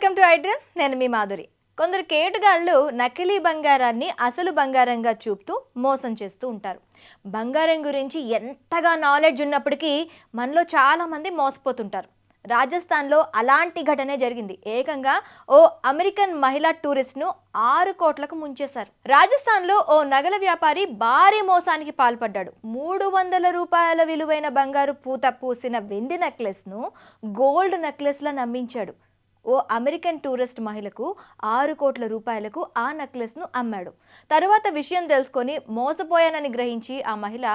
Welcome to iDream. నేను మీ మాధురి. కొందరు కేటుగాళ్ళు నకిలీ బంగారాన్ని అసలు బంగారంగా చూపుతూ మోసం చేస్తూ ఉంటారు. బంగారం గురించి ఎంతగా నాలెడ్జ్ ఉన్నప్పటికీ మనలో చాలామంది మోసపోతుంటారు. రాజస్థాన్లో అలాంటి ఘటనే జరిగింది. ఏకంగా ఓ అమెరికన్ మహిళా టూరిస్ట్ను 6 కోట్లకు ముంచేశారు. రాజస్థాన్లో ఓ నగల వ్యాపారి భారీ మోసానికి పాల్పడ్డాడు. 300 రూపాయల విలువైన బంగారు పూత పూసిన వెండి నెక్లెస్ను గోల్డ్ నెక్లెస్లా నమ్మించాడు. ఓ అమెరికన్ టూరిస్ట్ మహిళకు 6 కోట్ల రూపాయలకు ఆ నెక్లెస్ను అమ్మాడు. తరువాత విషయం తెలుసుకొని మోసపోయానని గ్రహించి ఆ మహిళ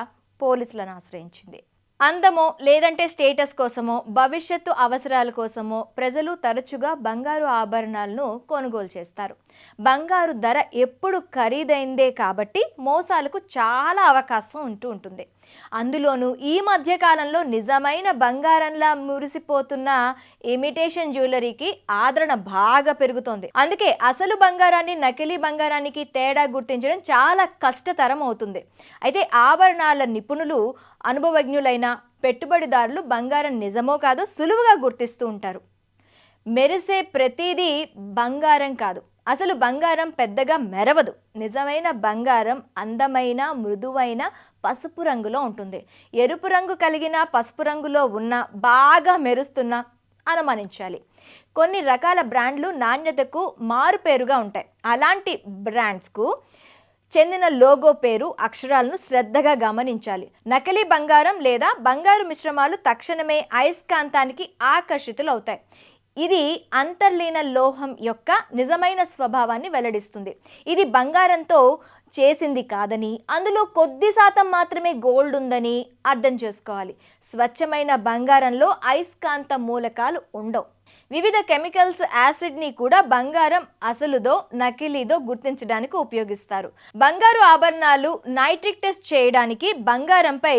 పోలీసులను ఆశ్రయించింది. అందమో లేదంటే స్టేటస్ కోసమో భవిష్యత్తు అవసరాల కోసమో ప్రజలు తరచుగా బంగారు ఆభరణాలను కొనుగోలు చేస్తారు. బంగారు ధర ఎప్పుడు ఖరీదైందే కాబట్టి మోసాలకు చాలా అవకాశం ఉంటుంది. అందులోనూ ఈ మధ్య కాలంలో నిజమైన బంగారంలా మురిసిపోతున్న ఇమిటేషన్ జ్యువెలరీకి ఆదరణ బాగా పెరుగుతోంది. అందుకే అసలు బంగారాన్ని నకిలీ బంగారానికి తేడా గుర్తించడం చాలా కష్టతరం అవుతుంది. అయితే ఆభరణాల నిపుణులు, అనుభవజ్ఞులైన పెట్టుబడిదారులు బంగారం నిజమో కాదో సులువుగా గుర్తిస్తూ ఉంటారు. మెరిసే ప్రతిదీ బంగారం కాదు. అసలు బంగారం పెద్దగా మెరవదు. నిజమైన బంగారం అందమైన, మృదువైన పసుపు రంగులో ఉంటుంది. ఎరుపు రంగు కలిగిన, పసుపు రంగులో ఉన్న, బాగా మెరుస్తున్న అనుమానించాలి. కొన్ని రకాల బ్రాండ్లు నాణ్యతకు మారుపేరుగా ఉంటాయి. అలాంటి బ్రాండ్స్కు చెందిన లోగో పేరు, అక్షరాలను శ్రద్ధగా గమనించాలి. నకిలీ బంగారం లేదా బంగారు మిశ్రమాలు తక్షణమే అయస్కాంతానికి ఆకర్షితులవుతాయి. ఇది అంతర్లీన లోహం యొక్క నిజమైన స్వభావాన్ని వెల్లడిస్తుంది. ఇది బంగారంతో చేసింది కాదని, అందులో కొద్ది శాతం మాత్రమే గోల్డ్ ఉందని అర్థం చేసుకోవాలి. స్వచ్ఛమైన బంగారంలో అయస్కాంత మూలకాలు ఉండవు. వివిధ కెమికల్స్, యాసిడ్ని కూడా బంగారం అసలుదో నకిలీదో గుర్తించడానికి ఉపయోగిస్తారు. బంగారు ఆభరణాలు నైట్రిక్ టెస్ట్ చేయడానికి బంగారంపై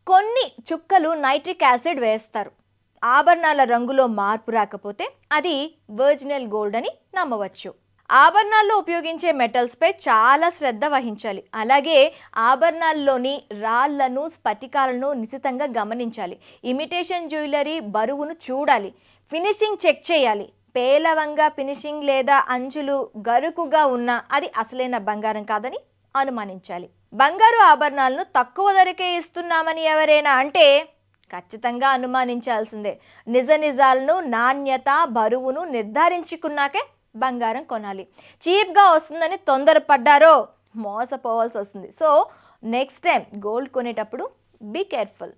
కొన్ని చుక్కలు నైట్రిక్ యాసిడ్ వేస్తారు. ఆభరణాల రంగులో మార్పు రాకపోతే అది ఒరిజినల్ గోల్డ్ అని నమ్మవచ్చు. ఆభరణాల్లో ఉపయోగించే మెటల్స్పై చాలా శ్రద్ధ వహించాలి. అలాగే ఆభరణాల్లోని రాళ్లను, స్ఫటికాలను నిశితంగా గమనించాలి. ఇమిటేషన్ జ్యువెలరీ బరువును చూడాలి. ఫినిషింగ్ చెక్ చేయాలి. పేలవంగా ఫినిషింగ్ లేదా అంచులు గరుకుగా ఉన్నా అది అసలైన బంగారం కాదని అనుమానించాలి. బంగారు ఆభరణాలను తక్కువ ధరకే ఇస్తున్నామని ఎవరైనా అంటే ఖచ్చితంగా అనుమానించాల్సిందే. నిజాలను, నాణ్యత, బరువును నిర్ధారించుకున్నాకే బంగారం కొనాలి. చీప్గా వస్తుందని తొందరపడ్డారో మోసపోవాల్సి వస్తుంది. సో నెక్స్ట్ టైం గోల్డ్ కొనేటప్పుడు బీ కేర్ఫుల్.